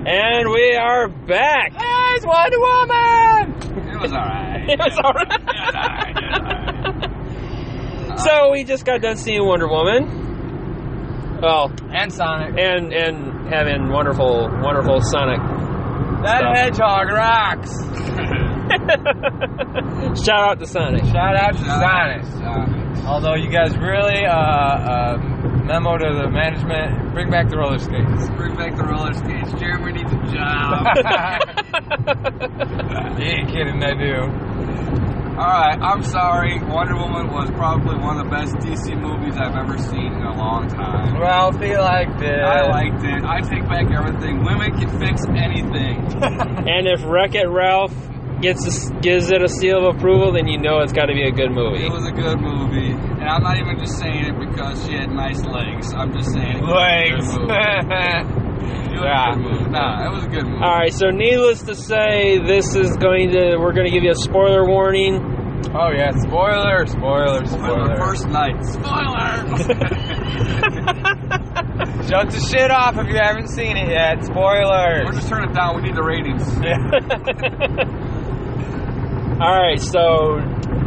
And we are back. Hey, it's Wonder Woman! It was alright. It was alright. So we just got done seeing Wonder Woman. Well, And Sonic. and having wonderful Sonic. That stuff. hedgehog rocks! Shout out to Sonic. Shout out to Sonic. Although you guys really, memo to the management, bring back the roller skates. Bring back the roller skates. Jeremy needs a job. You ain't kidding, I do. Alright, I'm sorry. Wonder Woman was probably one of the best DC movies I've ever seen in a long time. Ralph, he liked it. I liked it. I take back everything. Women can fix anything. And if Wreck-It Ralph gives it a seal of approval, then you know it's got to be a good movie. It was a good movie. And I'm not even just saying it because she had nice legs. I'm just saying it was Legs. a good movie. It was a good movie. Nah, it was a good movie. All right, so needless to say, we're going to give you a spoiler warning. Oh, yeah, spoiler. For the first night. Spoiler! Shut the shit off if you haven't seen it yet. Spoilers. Or just turn it down. We need the ratings. All right, so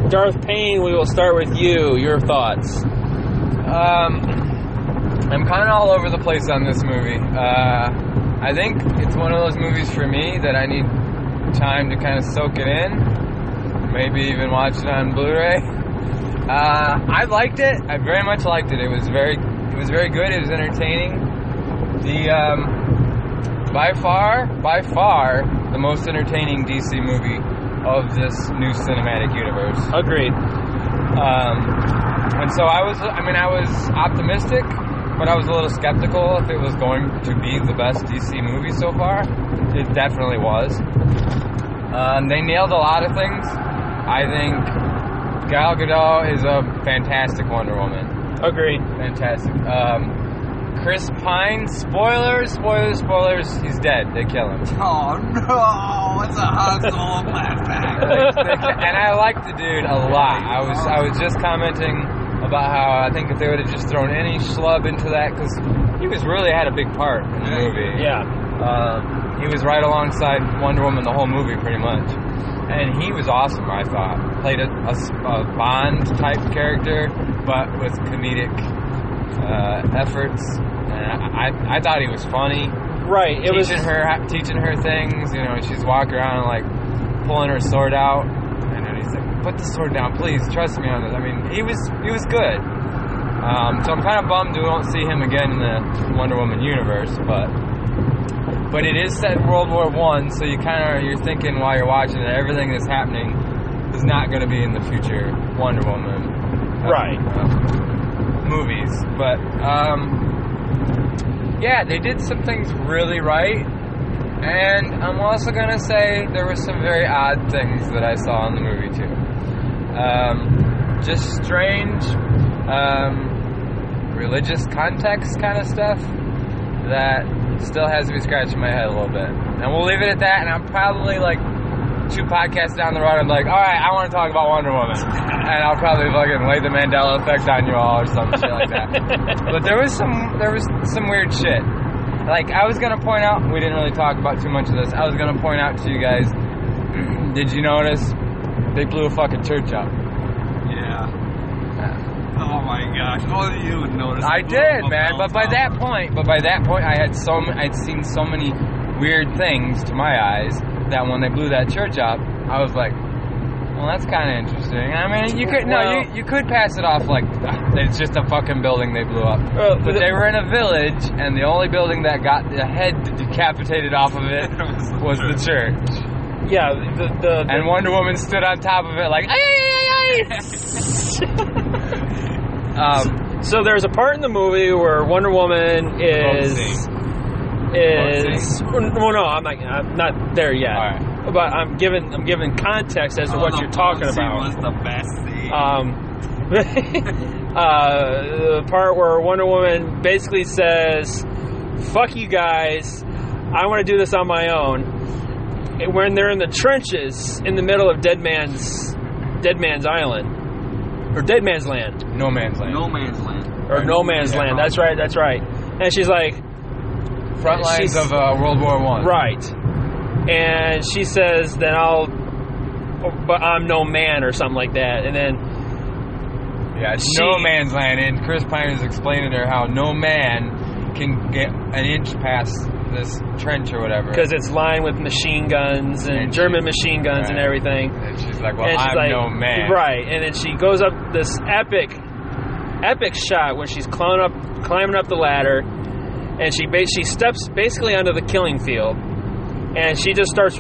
Darth Payne, we will start with you. Your thoughts? I'm kind of all over the place on this movie. I think it's one of those movies for me that I need time to kind of soak it in. Maybe even watch it on Blu-ray. I liked it. I very much liked it. It was very good. It was entertaining. By far, the most entertaining DC movie of this new cinematic universe. Agreed. And so I was optimistic, but I was a little skeptical if it was going to be the best DC movie so far. It definitely was. They nailed a lot of things. I think Gal Gadot is a fantastic Wonder Woman. Agreed. Fantastic. Chris Pine, spoilers, he's dead. They kill him. Oh no! It's a Han Solo flashback. And I like the dude a lot. I was just commenting about how I think if they would have just thrown any schlub into that, because he really had a big part in the movie. Yeah. He was right alongside Wonder Woman the whole movie, pretty much. And he was awesome, I thought. Played a Bond-type character, but with comedic efforts. And I thought he was funny. Right. Teaching her things. You know, she's walking around like pulling her sword out, and then he's like, "Put the sword down, please. Trust me on this." I mean, he was good. So I'm kind of bummed we won't see him again in the Wonder Woman universe, but it is set in World War I, so you're thinking while you're watching it, everything that's happening is not going to be in the future Wonder Woman movies. But yeah, they did some things really right, and I'm also going to say there were some very odd things that I saw in the movie too. Just strange religious context kind of stuff that still has me scratching my head a little bit. And we'll leave it at that, and I'm probably like 2 podcasts down the road, I'm like, alright, I want to talk about Wonder Woman. And I'll probably fucking lay the Mandela effect on you all or some shit like that. But there was some weird shit. Like, I was gonna point out, we didn't really talk about too much of this, I was gonna point out to you guys, did you notice they blew a fucking church up? Yeah. Oh my gosh! Only you would notice. I did, man. But by that point, I'd seen so many weird things to my eyes that when they blew that church up, I was like, well, that's kind of interesting. I mean, you could pass it off like it's just a fucking building they blew up. But they were in a village, and the only building that got the head decapitated off of it was the church. Yeah, and Wonder Woman stood on top of it like, ay! So there's a part in the movie where Wonder Woman is. Well, no, I'm not there yet. All right. But I'm giving context as to what you're talking about. Was the best scene. The part where Wonder Woman basically says, "Fuck you guys, I want to do this on my own." When they're in the trenches in the middle of Dead Man's Island. Or Dead Man's Land. No Man's Land. No Man's Land. Or No Man's Land. That's right. And she's like, front lines she's- of World War One. Right. And she says, then but I'm no man or something like that. And then Yeah, it's no man's land, and Chris Pine is explaining to her how no man can get an inch past this trench or whatever. because it's lined with machine guns and German machine guns and right. everything. And she's like, well, And she's I'm like, no man. Right. And then she goes up this epic shot when she's climbing up the ladder, and she steps basically onto the killing field, and she just starts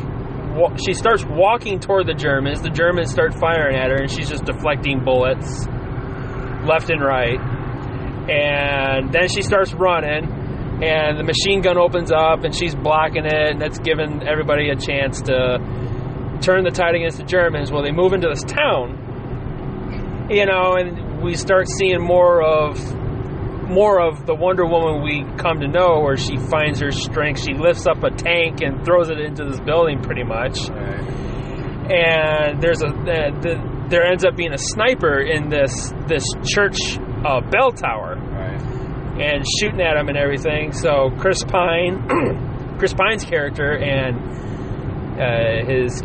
walking toward the Germans. The Germans start firing at her, and she's just deflecting bullets left and right. And then she starts running, and the machine gun opens up, and she's blocking it, and that's giving everybody a chance to turn the tide against the Germans. Well, they move into this town, and we start seeing more of the Wonder Woman we come to know, where she finds her strength. She lifts up a tank and throws it into this building, pretty much. Right. And there ends up being a sniper in this church bell tower, Right. and shooting at him and everything. So Chris Pine's character and his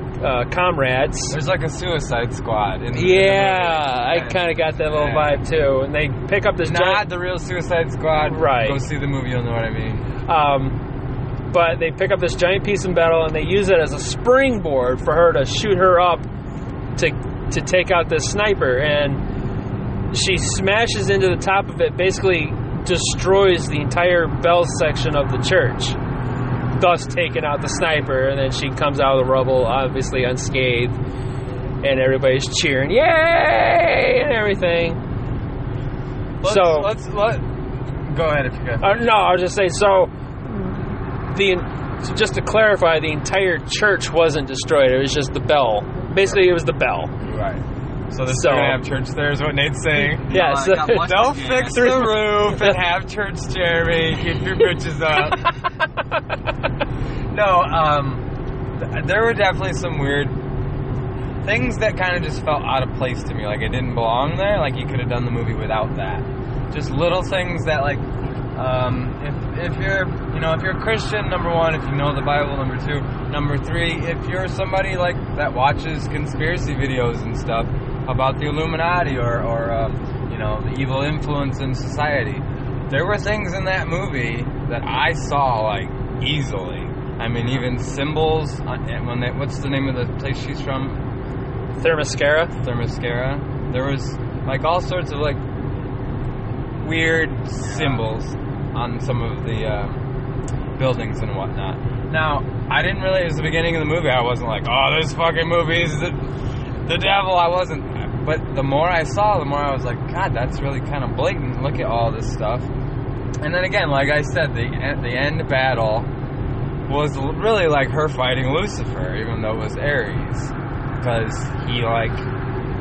comrades. There's like a Suicide Squad. In the I movie. kind of got that little vibe too. And they pick up this Not the real Suicide Squad. Right. Go see the movie, you'll know what I mean. but they pick up this giant piece of metal, and they use it as a springboard for her to shoot her up to take out this sniper. And she smashes into the top of it, basically destroys the entire bell section of the church, thus taking out the sniper. And then she comes out of the rubble, obviously unscathed, and everybody's cheering, yay, and everything. Let's go ahead if you can. No, I was just saying, so just to clarify, the entire church wasn't destroyed. It was just the bell. Basically, it was the bell. Right. So they're still going to have church there, is what Nate's saying. Yeah, so Don't fix the roof and have church, Jeremy. Keep your britches up. No, there were definitely some weird things that kind of just felt out of place to me. Like, it didn't belong there. Like, you could have done the movie without that. Just little things that, like, if you're a Christian, number one, if you know the Bible, number two, number three, if you're somebody like that watches conspiracy videos and stuff about the Illuminati or the evil influence in society, there were things in that movie that I saw like easily. I mean, even symbols. What's the name of the place she's from? Themyscira. There was like all sorts of like weird symbols on some of the buildings and whatnot. Now, I didn't really, it was the beginning of the movie, I wasn't like, oh, this fucking movie is the devil. I wasn't. But the more I saw, the more I was like, God, that's really kind of blatant. Look at all this stuff. And then again, like I said, the end battle was really like her fighting Lucifer, even though it was Ares. Because he, like,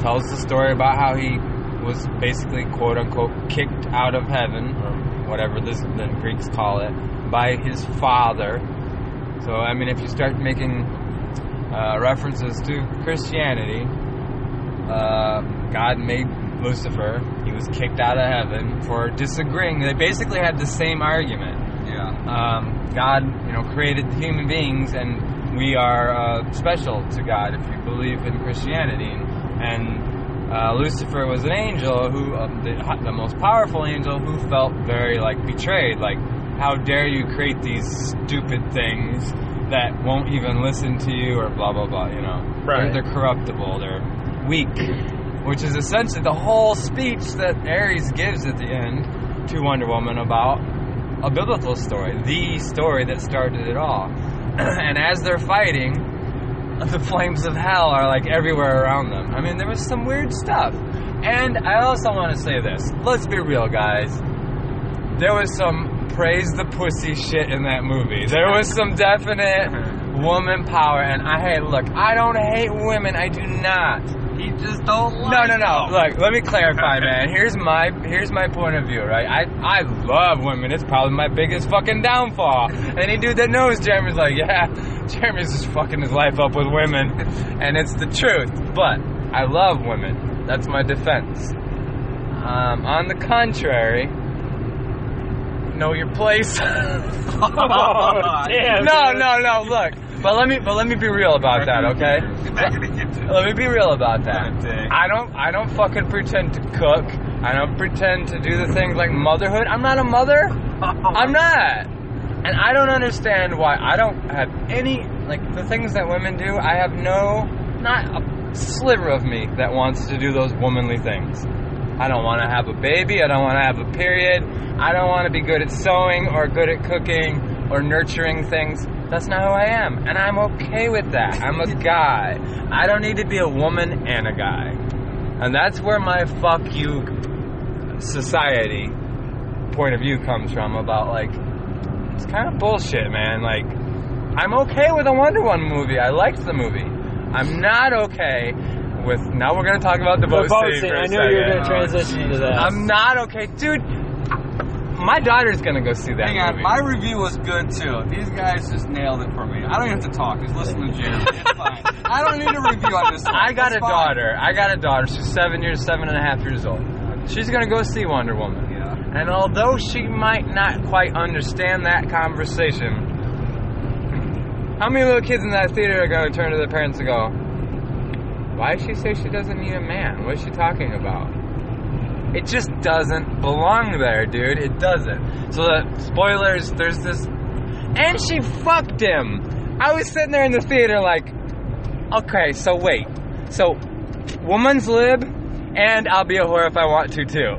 tells the story about how he was basically, quote-unquote, kicked out of heaven, or whatever the Greeks call it, by his father. So, I mean, if you start making references to Christianity, God made Lucifer. He was kicked out of heaven for disagreeing. They basically had the same argument. Yeah. God, created human beings, and we are special to God if you believe in Christianity. And Lucifer was an angel who, the most powerful angel, who felt very betrayed. Like, how dare you create these stupid things that won't even listen to you, or blah blah blah. Right. They're corruptible. They're weak, which is essentially the whole speech that Ares gives at the end to Wonder Woman about a biblical story, the story that started it all. And as they're fighting, the flames of hell are everywhere around them. I mean, there was some weird stuff. And I also want to say this. Let's be real, guys. There was some praise the pussy shit in that movie. There was some definite woman power. And I don't hate women. I do not. You just don't like No. them. Look, let me clarify, man. Here's my point of view, right? I love women. It's probably my biggest fucking downfall. Any dude that knows Jeremy's like, yeah, Jeremy's just fucking his life up with women. And it's the truth. But I love women. That's my defense. On the contrary, know your place. Oh, damn. No. Look, but let me be real about that, okay? Let me be real about that. I don't fucking pretend to cook. I don't pretend to do the things like motherhood. I'm not a mother. I'm not. And I don't understand why I don't have any, like, the things that women do. I have not a sliver of me that wants to do those womanly things. I don't want to have a baby. I don't want to have a period. I don't want to be good at sewing or good at cooking or nurturing things. That's not who I am. And I'm okay with that. I'm a guy. I don't need to be a woman and a guy. And that's where my fuck you society point of view comes from about, like, it's kind of bullshit, man. Like, I'm okay with a Wonder Woman movie. I liked the movie. I'm not okay with... Now we're going to talk about the boat scene. I knew you were going to transition to that. I'm not okay. Dude, my daughter's going to go see that movie. Hang on, my review was good, too. These guys just nailed it for me. I don't even have to talk. Just listen to Jeremy. It's fine. I don't need a review on this one. I got a daughter. She's 7.5 years old. She's going to go see Wonder Woman. And although she might not quite understand that conversation, how many little kids in that theater are going to turn to their parents and go, why does she say she doesn't need a man? What is she talking about? It just doesn't belong there, dude. It doesn't. So, spoilers, there's this... And she fucked him. I was sitting there in the theater like, okay, so wait. So, woman's lib, and I'll be a whore if I want to, too.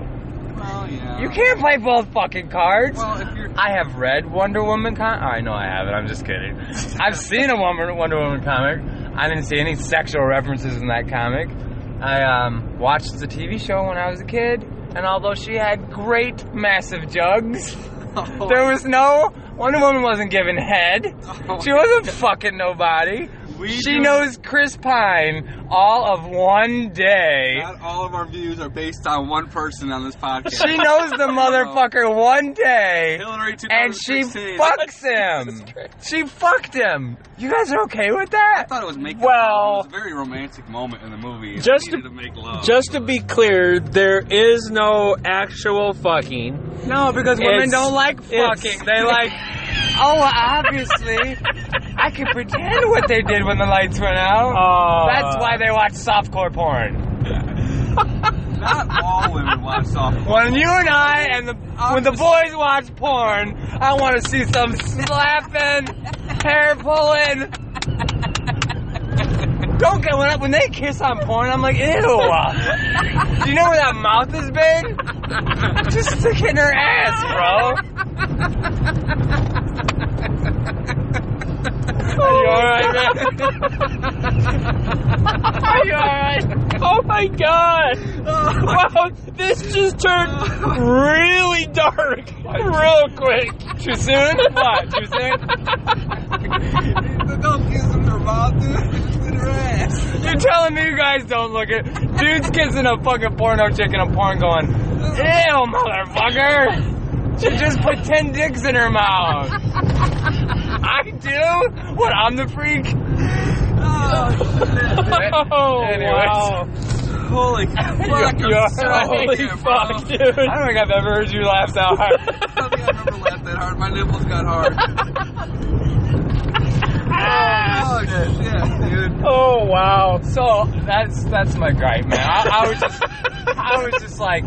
Well, yeah. You can't play both fucking cards. Well, if you're... I have read Wonder Woman I know I haven't. I'm just kidding. I've seen a Wonder Woman comic. I didn't see any sexual references in that comic. I watched the TV show when I was a kid, and although she had great, massive jugs, there was no... Wonder Woman wasn't giving head. She wasn't fucking nobody. She knows Chris Pine all of one day. Not all of our views are based on one person on this podcast. She knows the motherfucker one day. Hillary and she 2016. fucks him. She fucked him. You guys are okay with that? I thought it was making Well, love. It was a very romantic moment in the movie. Just to make love. Just to be clear, there is no actual fucking. No, because women don't like fucking. They like, oh, well, obviously, I can pretend what they did when the lights went out. That's why they watch softcore porn. Not all women watch softcore porn. When you and I and when the boys watch porn, I want to see some slapping, hair pulling. Don't get when they kiss on porn, I'm like, ew. Do you know where that mouth has been? Just stick it in her ass, bro. Are you alright, man? Are you alright? Oh my god! Wow, this just turned really dark real quick. Too soon? What? Too soon? Don't kiss in her mouth, dude. Just in her ass. You're telling me you guys don't look at dudes kissing a fucking porno chick in a porn going, ew, motherfucker! She just put 10 dicks in her mouth. I do? What, I'm the freak? Oh, shit. Oh, Anyways. wow. Holy fuck. Holy fuck, dude. I don't think I've ever heard you laugh that hard. I don't think I've ever laughed that hard. My nipples got hard. Oh, shit, dude. Oh, wow. So, that's my gripe, man. I was just like,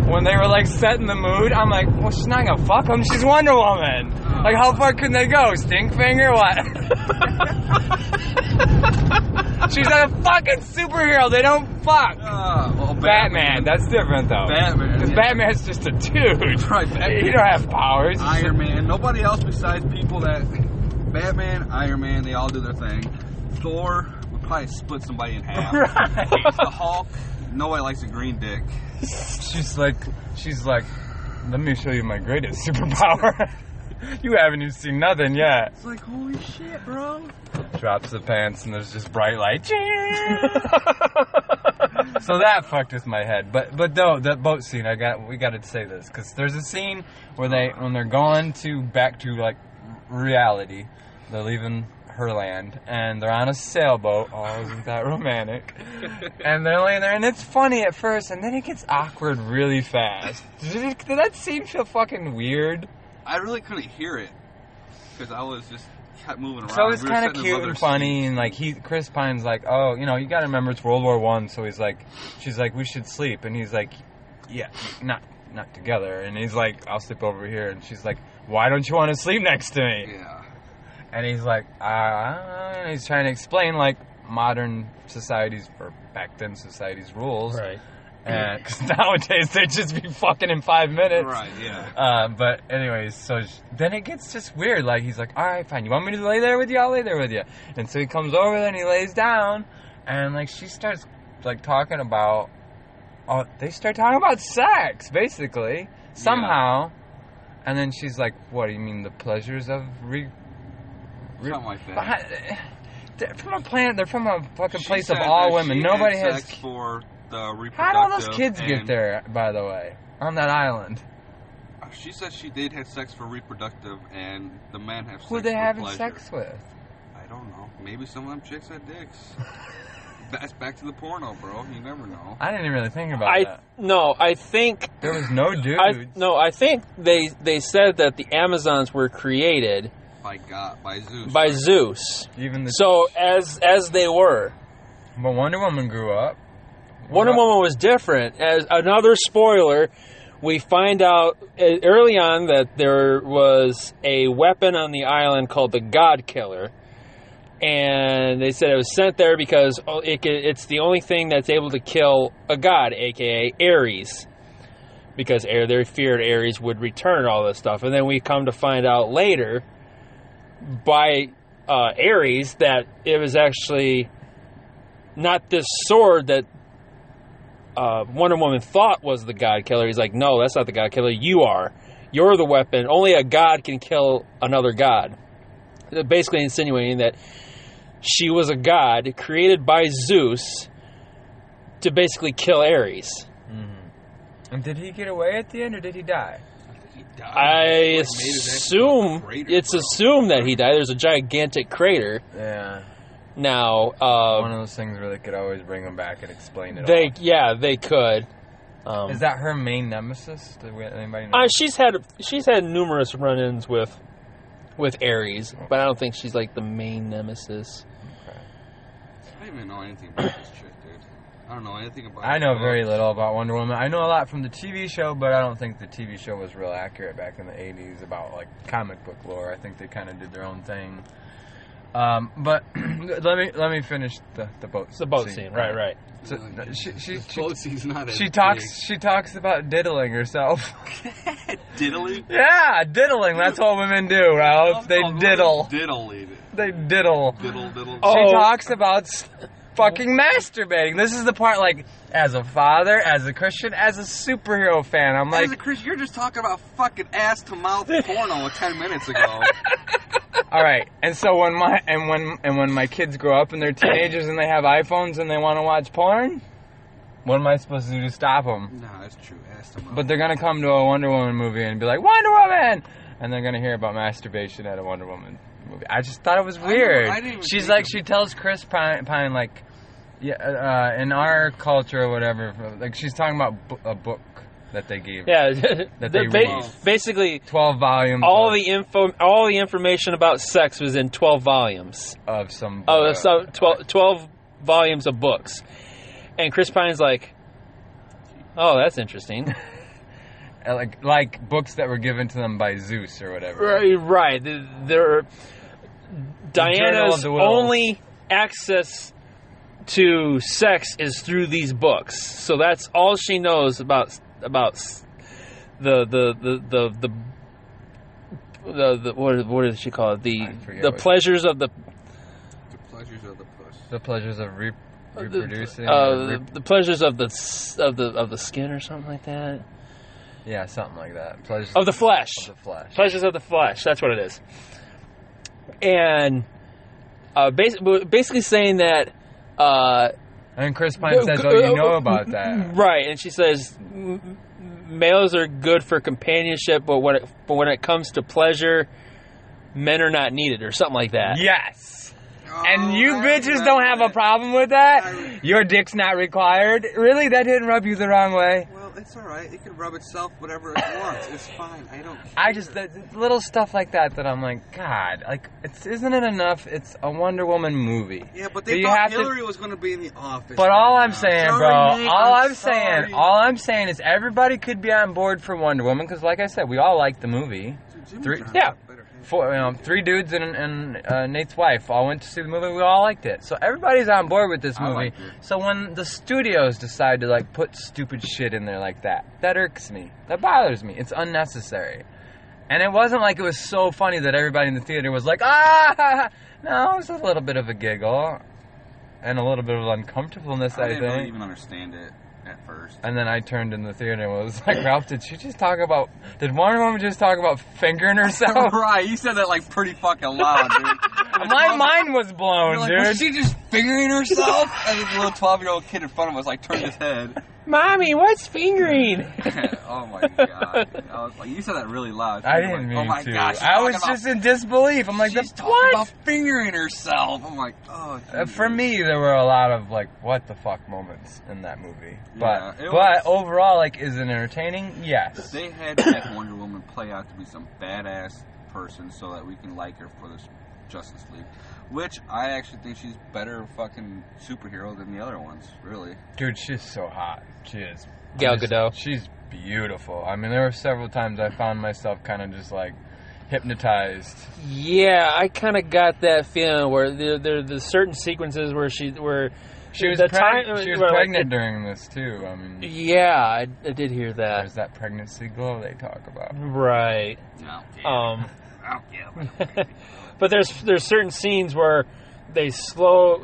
when they were like setting the mood, I'm like, well, she's not gonna fuck him. She's Wonder Woman. Like, how far can they go? Stink finger? What? She's a fucking superhero. They don't fuck. Well, Batman. That's different, though. Batman. Because Yeah. Batman's just a dude. Right, Batman. He don't have powers. Iron Man. Nobody else besides people that... Batman, Iron Man, they all do their thing. Thor would probably split somebody in half. Right. The Hulk, nobody likes a green dick. She's like, let me show you my greatest superpower. You haven't even seen nothing yet. It's like, holy shit, bro. Drops the pants and there's just bright light. So that fucked with my head. But no, that boat scene, we got to say this because there's a scene where when they're going back to like reality, they're leaving her land and they're on a sailboat. Oh, isn't that romantic? And they're laying there and it's funny at first and then it gets awkward really fast. Did that scene feel fucking weird? I really couldn't hear it because I was just kept moving around. So it's We were kind of sitting in cute leather and funny, seats. and like Chris Pine's like, oh, you know, you got to remember it's World War I, so he's like, she's like, we should sleep, and he's like, yeah, not together, and he's like, I'll sleep over here, and she's like, why don't you want to sleep next to me? Yeah. And he's like, and he's trying to explain like modern society's or back then society's rules, Right. and because nowadays they'd just be fucking in 5 minutes, Right, yeah. But anyways, so then it gets just weird. Like he's like, all right, fine. You want me to lay there with you? I'll lay there with you. And so he comes over there and he lays down, and like she starts like talking about, they start talking about sex basically somehow, and then she's like, what do you mean the pleasures of Something like that. They're from a planet. They're from a fucking She place of said all that women. she Nobody had has. sex for the reproductive. How did all those kids get and- there? By the way, on that island, She said she did have sex for reproductive, and the men have sex who they for having pleasure. sex with? I don't know. Maybe some of them chicks had dicks. That's back to the porno, bro. You never know. I didn't really think about that. I think There was no dudes. I think they said that the Amazons were created By God, by Zeus. by Zeus. Even the So as they were. but Wonder Woman grew up. Wonder Woman was different. As another spoiler, we find out early on that there was a weapon on the island called the God Killer. And they said it was sent there because it's the only thing that's able to kill a god, a.k.a. Ares. Because they feared Ares would return all this stuff. And then we come to find out later by Ares that it was actually not this sword that Wonder Woman thought was the God Killer. He's like, no, that's not the God Killer. You are. You're the weapon. Only a god can kill another god. Basically insinuating that she was a god created by Zeus to basically kill Ares. Mm-hmm. And did he get away at the end, or did he die? He died. I Made his ass into a assume crater, it's bro. assumed that he died. There's a gigantic crater. Yeah. Now, One of those things where they could always bring him back and explain it all. they could. Is that her main nemesis? Anybody know? She's had numerous run-ins with Ares, but I don't think she's like the main nemesis. I don't even know anything about this chick, dude. I don't know anything about I know her. very little about Wonder Woman. I know a lot from the TV show, but I don't think the TV show was real accurate back in the 80s about like comic book lore. I think they kind of did their own thing. But let me finish the boat. It's the boat scene, right. So, This boat scene's not as she talks about diddling herself. big. Diddling? Yeah, diddling. That's what women do, Ralph. They diddle. Diddle. They diddle. Diddle. Oh. She talks about fucking masturbating. This is the part, like, as a father, as a Christian, as a superhero fan, I'm like, As a Christian, you're just talking about fucking ass to mouth porno 10 minutes ago. all right. And so when my kids grow up and they're teenagers and they have iPhones and they want to watch porn, what am I supposed to do to stop them? No, that's true. Ass to mouth. But they're gonna come to a Wonder Woman movie and be like, Wonder Woman, and they're gonna hear about masturbation at a Wonder Woman movie. I just thought it was weird. I didn't even She's think like, of- she tells Chris Pine like, yeah, in our culture or whatever, like she's talking about a book that they gave. Yeah, That they read. basically 12 volumes all of, the information about sex was in 12 volumes. of some Oh, so 12 volumes of books. And Chris Pine's like, oh, that's interesting. like books that were given to them by Zeus or whatever. Right. They're Diana's of the Wills. only access to sex is through these books. So that's all she knows about the what does she call it? I forget The what- pleasures of the The pleasures of the puss. The pleasures of reproducing. the pleasures of the skin or something like that. Yeah, something like that. Pleasures Of the flesh. Of the flesh. Pleasures of the flesh. That's what it is. And basically saying that. And Chris Pine says, "Oh, you know about that." Right, and she says males are good for companionship, but when it comes to pleasure, men are not needed, or something like that. Yes. Oh, And you bitches don't have a problem with that? Your dick's not required? Really? That didn't rub you the wrong way? Well, Well, it's all right. It can rub itself whatever it wants. It's fine. I don't care. I just, the little stuff like that I'm like, God, like, isn't it enough? It's a Wonder Woman movie. Yeah, but So they you thought have to- Hillary was going to be in the office. But all I'm saying, Sorry, bro, Nick, all I'm saying is everybody could be on board for Wonder Woman, because like I said, we all like the movie. Yeah. 3 dudes and Nate's wife all went to see the movie. We all liked it, so everybody's on board with this I movie. liked it. So when the studios decide to like put stupid shit in there like that irks me. That bothers me. It's unnecessary. And it wasn't like it was so funny that everybody in the theater was like, ah! No, it was a little bit of a giggle and a little bit of uncomfortableness, I didn't think. really even understand it at first. And then I turned in the theater and was like, Ralph, did Wonder Woman just talk about fingering herself? Right, you said that like pretty fucking loud, dude. My mind was blown, You're like, dude. was she just fingering herself? And this little 12-year-old kid in front of us like turned his head. Mommy, what's fingering? Oh my god! I was like, you said that really loud. I You were didn't like, mean oh my to. gosh, she's I was talking just in disbelief. I'm like, she's talking what? about fingering herself. I'm like, oh. For Jesus. me, there were a lot of like, what the fuck moments in that movie. Yeah, it But was- overall, like, is it entertaining? Yes. They had to make Wonder Woman play out to be some badass person so that we can like her for this Justice League. Which I actually think she's better fucking superhero than the other ones, really. Dude, she's so hot. She is. Gal Gadot. She's beautiful. I mean, there were several times I found myself kind of just like hypnotized. Yeah, I kind of got that feeling where there's certain sequences where she was She was where, like, pregnant during this too. I mean, Yeah, I did hear that. there's that pregnancy glow they talk about. Right. No. But there's certain scenes where they slow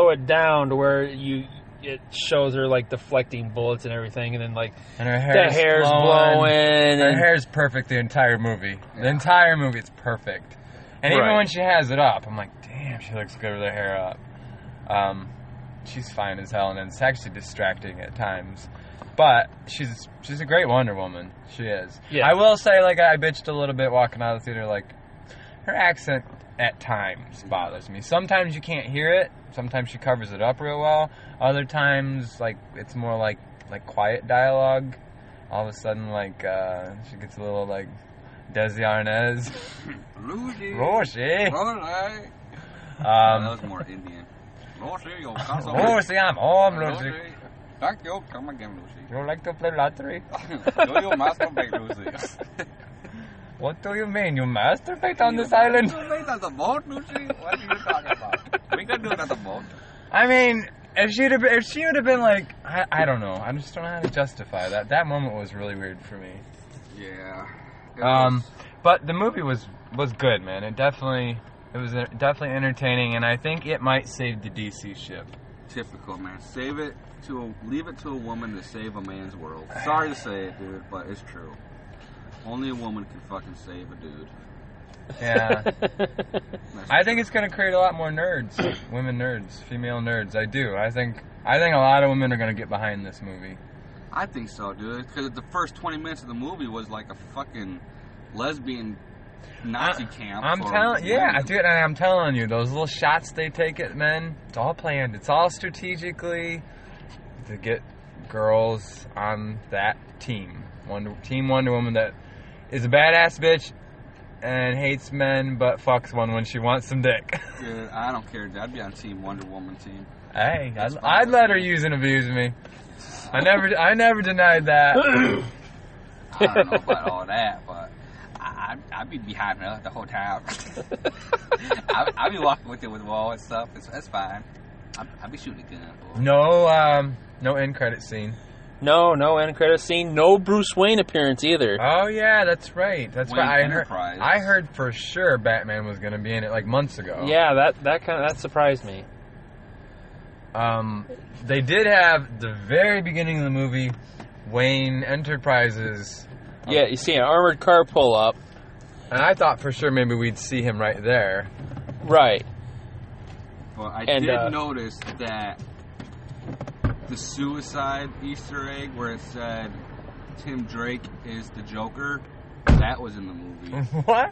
it down to where it shows her like deflecting bullets and everything, and then like And her hair's the hair's blowing. blowing. Her And, hair's perfect the entire movie. The Yeah. entire movie, it's perfect. And even Right. when she has it up, I'm like, damn, she looks good with her hair up. She's fine as hell, and it's actually distracting at times. But she's a great Wonder Woman. She is. Yeah. I will say, like, I bitched a little bit walking out of the theater, like, her accent at times bothers me. Sometimes you can't hear it. Sometimes she covers it up real well. Other times, like, it's more like quiet dialogue. All of a sudden, like, she gets a little, like, Desi Arnaz. Lucy. Roshi. Roshi. That Um, was more Indian. Roshi, you'll come some- Roshi, I'm home, Lucy. Roshi. Thank you. Come again, Lucy. You like to play lottery? Do you masturbate, Lucy? What do you mean? You masturbate on this island? Masturbate on the boat, Lucy? What are you talking about? We can do it on the boat. I mean, if she would have been like, I don't know. I just don't know how to justify that. That moment was really weird for me. Yeah. It was But the movie was good, man. It was definitely entertaining, and I think it might save the DC ship. typical, man. Leave it to a woman to save a man's world. Sorry to say it, dude, but it's true. Only a woman can fucking save a dude. Yeah. That's I think it's going to create a lot more nerds, women nerds, female nerds. I do. I think a lot of women are going to get behind this movie. I think so, dude. Because the first 20 minutes of the movie was like a fucking lesbian Nazi camp. I'm for telling, women. dude, and I'm telling you, those little shots they take at men, it's all planned. It's all strategically to get girls on that team. Team Wonder Woman that is a badass bitch and hates men, but fucks one when she wants some dick. Dude, I don't care, dude. I'd be on Team Wonder Woman team. Hey, That's fine. I'd let her use and abuse me. I never denied that. I don't know about all that, but I'd be behind her the whole time. I'd be walking with her with the wall and stuff. That's fine. I'd be shooting a gun. Boy. No end credit scene. No end credit scene. No Bruce Wayne appearance either. Oh yeah, that's right. That's Wayne right. Enterprise. I heard for sure Batman was going to be in it like months ago. Yeah, that surprised me. They did have the very beginning of the movie, Wayne Enterprises. Yeah, you see an armored car pull up. And I thought for sure maybe we'd see him right there. Right. But I And, did notice that the suicide Easter egg where it said Tim Drake is the Joker, that was in the movie. What?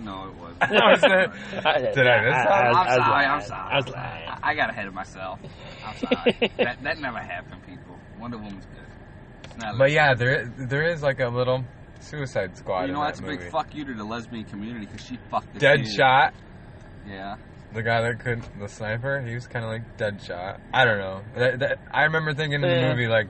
No, it wasn't. Did I miss that? I'm sorry. I was lying. I got ahead of myself. I'm sorry. that never happened, people. Wonder Woman's good. It's But yeah, there is like a little Suicide Squad. You know, in that's that a movie. big fuck you to the lesbian community because she fucked the kid. Deadshot. Yeah. The guy that the sniper, he was kind of like Deadshot. I don't know. I remember thinking in the movie, like,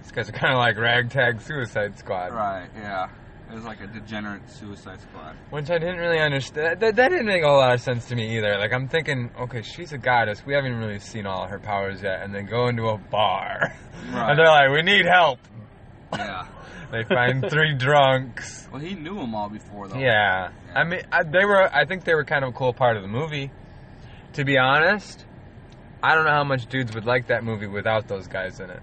these guys are kind of like ragtag Suicide Squad. Right, yeah. It was like a degenerate Suicide Squad. Which I didn't really understand. That didn't make a whole lot of sense to me either. Like, I'm thinking, okay, she's a goddess. We haven't really seen all her powers yet. And they go into a bar. Right. And they're like, we need help. Yeah. They find 3 drunks. Well, he knew them all before, though. Yeah. I mean, I think they were kind of a cool part of the movie. To be honest, I don't know how much dudes would like that movie without those guys in it.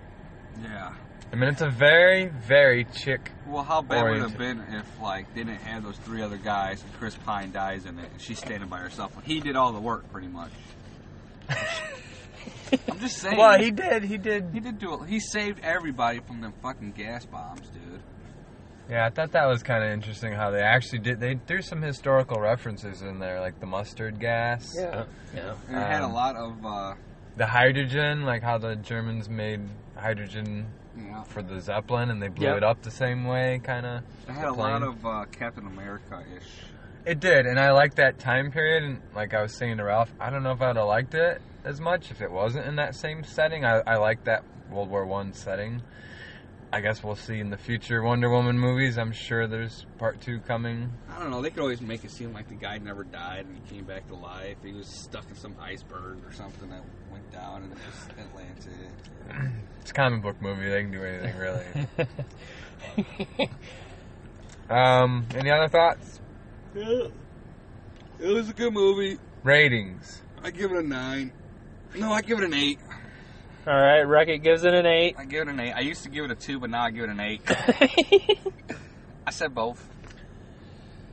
Yeah. I mean, it's a very, very chick. Well, how bad would it have oriented. been if, like, they didn't have those 3 other guys and Chris Pine dies in it and she's standing by herself? He did all the work, pretty much. I'm just saying. Well, he did. He did do it. He saved everybody from them fucking gas bombs, dude. Yeah, I thought that was kind of interesting how they actually did. They threw some historical references in there, like the mustard gas. Yeah. And it had a lot of, The hydrogen, like how the Germans made hydrogen for the Zeppelin and they blew it up the same way, kind of. It had a lot of Captain America-ish. It did, and I liked that time period, and like I was saying to Ralph, I don't know if I'd have liked it as much if it wasn't in that same setting. I like that World War I setting. I guess we'll see in the future Wonder Woman movies. I'm sure there's part 2 coming. I don't know. They could always make it seem like the guy never died and he came back to life. He was stuck in some iceberg or something that went down in Atlantic. It's a comic book movie. They can do anything, really. Any other thoughts? Yeah. It was a good movie. Ratings. I give it a 9. No, I give it an 8. All right, Wreck-It gives it an 8. I give it an 8. I used to give it a 2, but now I give it an 8. I said both.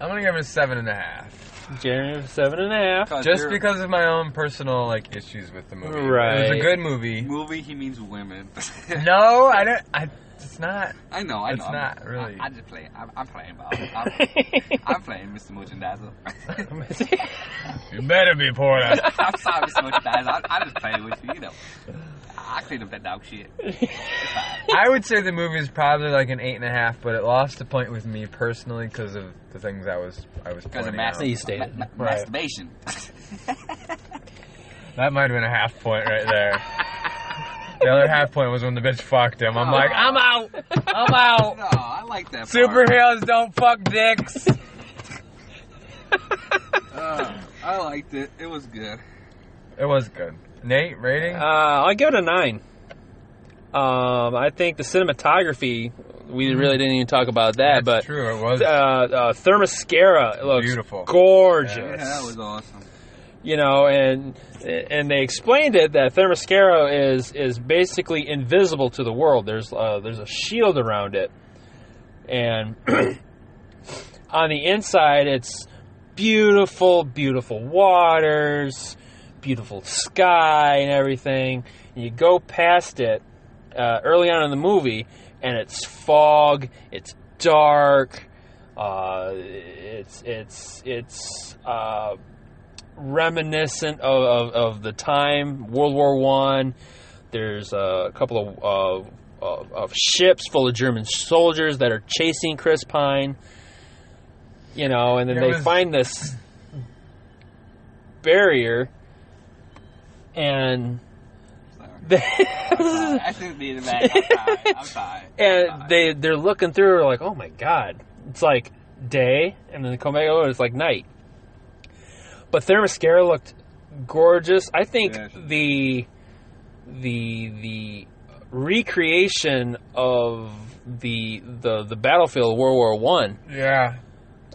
I'm gonna give it a 7.5. Jeremy, 7.5. Just because of my own personal like issues with the movie. Right. It was a good movie. Movie, he means women. No, I don't. It's not. I know. It's not really. I just play. I'm playing, Bob. I'm playing, Mr. Merchandiser. You better be, Porter. I'm sorry, Mr. Merchandiser. I just play with you, you know. I cleaned up that dog shit. I would say the movie is probably like an 8.5, but it lost a point with me personally because of the things I was pointing out. You stated. Masturbation. That might have been a half point right there. The other half point was when the bitch fucked him. I'm like, I'm out. I'm out. No, I like that part. Superheroes don't fuck dicks. I liked it. It was good. It was good. Nate, rating? I'll give it a 9. I think the cinematography, we really didn't even talk about that, That's but true. It was Themyscira looks beautiful, gorgeous. Yeah, that was awesome. You know, and they explained it that Themyscira is basically invisible to the world. There's a shield around it, and on the inside it's beautiful, beautiful waters, beautiful sky, and everything. And you go past it early on in the movie, and it's fog. It's dark. It's reminiscent of the time, World War I. There's a couple of ships full of German soldiers that are chasing Chris Pine. You know, and then they find this barrier, and I shouldn't be in the back. I'm sorry. And they're looking through, like, oh my god, it's like day, and then they come back over, it's like night. But Themyscira looked gorgeous. I think the recreation of the battlefield of World War One,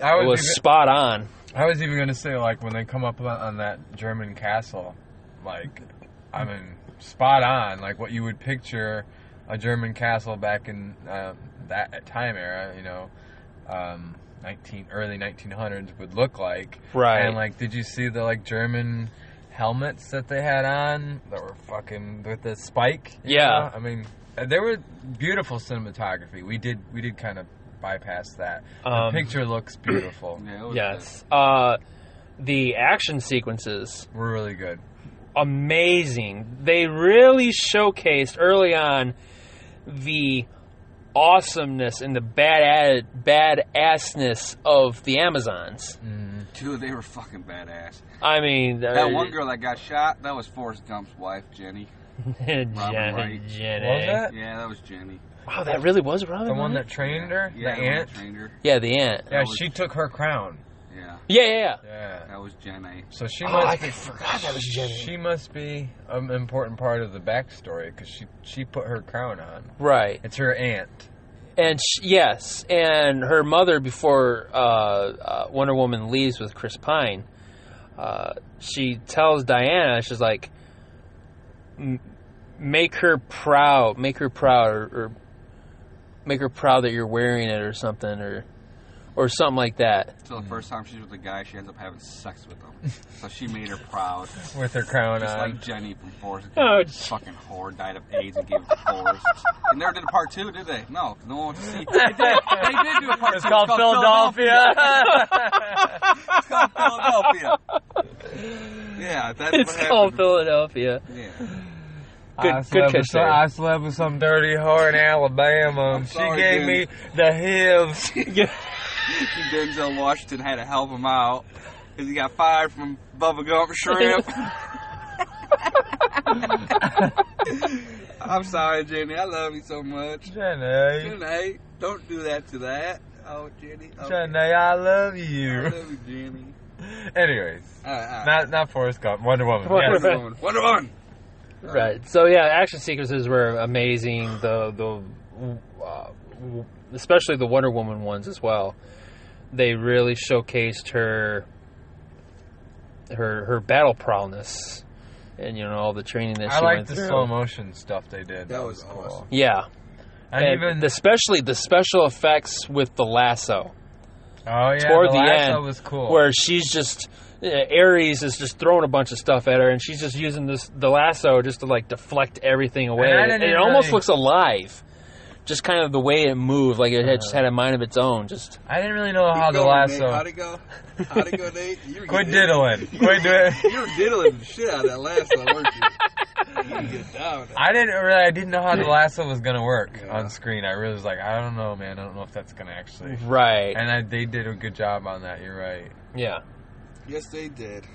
was spot on. I was even gonna say, like, when they come up on that German castle, like, I mean, spot on, like what you would picture a German castle back in that time era, you know. Early 1900s would look like. Right. And, like, did you see the, like, German helmets that they had on that were fucking with the spike? Yeah. Know? I mean, they were beautiful cinematography. We did kind of bypass that. The picture looks beautiful. Yes. The action sequences were really good. Amazing. They really showcased early on the awesomeness and the badassness of the Amazons. Dude, they were fucking badass. I mean, That one girl that got shot, that was Forrest Gump's wife, Jenny. Robin Wright. Jenny. What was that? Yeah, that was Jenny. Wow, that really was Robin. The one Wright? that trained her? Yeah, the one aunt? that trained her. Yeah, the aunt. Yeah, was- she took her crown. Yeah, Yeah. Yeah. that was Jenny. So she Oh, must I forgot that was Jenny. She must be an important part of the backstory because she put her crown on. Right. It's her aunt. And yes, and her mother, before Wonder Woman leaves with Chris Pine, she tells Diana, she's like, make her proud, or make her proud that you're wearing it, or something, or something like that. So the first time she's with the guy, she ends up having sex with him. So she made her proud. With her crown Just on. like Jenny from Forrest Oh, Gump. Fucking whore, died of AIDS and gave it to Forrest. They never did a part 2, did they? No, no one wants to see. They did do a part 2. It's called Philadelphia. It's called Philadelphia. Yeah, that's It's what called happened. Philadelphia. Yeah. Good catch there. I slept with some dirty whore in Alabama. I'm She sorry, gave dude. me the hips. Denzel Washington had to help him out because he got fired from Bubba Gump Shrimp. I'm sorry, Jenny. I love you so much. Jenny. Jenny, don't do that to that. Oh, Jenny. Oh, Jenny, I love I you. love you, Jenny. Anyways, All right. not Forrest Gump. Wonder Woman. Wonder Yes. Wonder Woman. Wonder Woman. Right. So yeah, action sequences were amazing. Especially the Wonder Woman ones as well. They really showcased her battle prowess, and all the training that I she like went the through. slow motion stuff they did. That was awesome. Yeah, And even especially the special effects with the lasso. toward toward the lasso end, was cool. Where she's just Ares is just throwing a bunch of stuff at her, and she's just using the lasso just to like deflect everything away. And I And didn't it almost really- looks alive, just kind of the way it moved, like it had just had a mind of its own. Just I didn't really know how Keep the going, lasso. Nate. How'd it go? How'd it go, Nate? You were Quit getting- diddling. Quit doing. You were diddling the shit out of that lasso, weren't you? You can get down with that. I didn't know how the lasso was gonna work on screen. I really was like, I don't know, man. I don't know if that's gonna actually. right, And they did a good job on that. You're right. yeah. Yes, they did.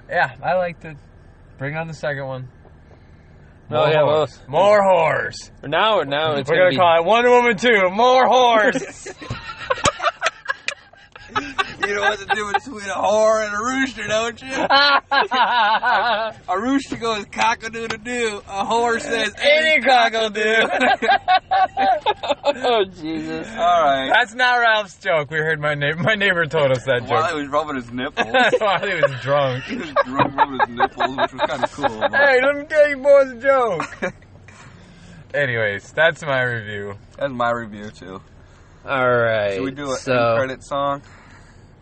Yeah, I liked it. Bring on the second one. Oh, yeah, well, More whores. now it's We're gonna gonna call it Wonder Woman 2. More whores. You know what the difference between a whore and a rooster, don't you? A rooster goes cock-a-doodle-doo. A whore says Any cock'll do. oh Jesus! All right. That's not Ralph's joke. We heard my neighbor told us that While joke. he was rubbing his nipples. While he was drunk. He was drunk rubbing his nipples, which was kind of cool. But Hey, let me tell you boys a joke. Anyways, that's my review. that's my review, too. All right. Should we do an so, end credit song?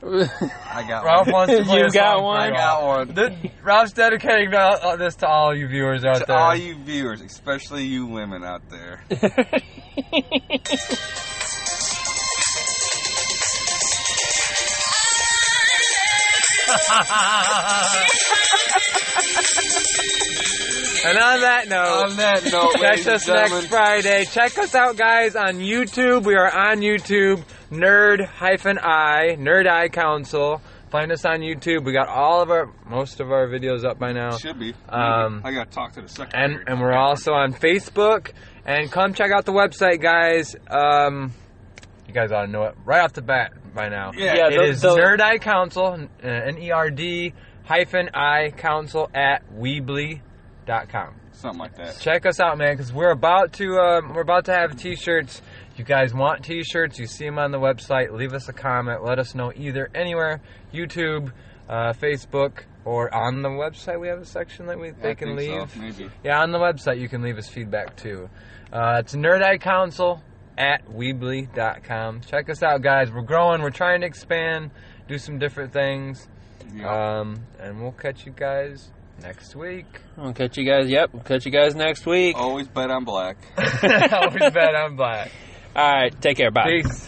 I got Ralph one. wants to play You a got song one? for I you got all. one. Ralph's dedicating this to all you viewers out To there. all you viewers, especially you women out there. And on that note, ladies catch and us gentlemen. next Friday. Check us out, guys, on YouTube. We are on YouTube, Nerd Eye Council. Find us on YouTube. We got most of our videos up by now. Should be. Um, I gotta talk to the secretary. And we're also on Facebook. And come check out the website, guys. You guys ought to know it right off the bat by now. Yeah, It is Nerd Eye Council, NERD-I Council at Weebly.com. something like that. Check us out, man, because we're about to have T-shirts. If you guys want T-shirts, you see them on the website. Leave us a comment. Let us know either anywhere, YouTube, Facebook, or on the website. We have a section that they can think leave. so, maybe. Yeah, on the website you can leave us feedback too. It's Nerd Eye Council at Weebly.com. Check us out, guys. We're growing. We're trying to expand, do some different things. Yeah. And we'll catch you guys next week. We'll catch you guys. Yep, we'll catch you guys next week. Always bet on black. Always bet I'm black. All right, take care. Bye. Peace.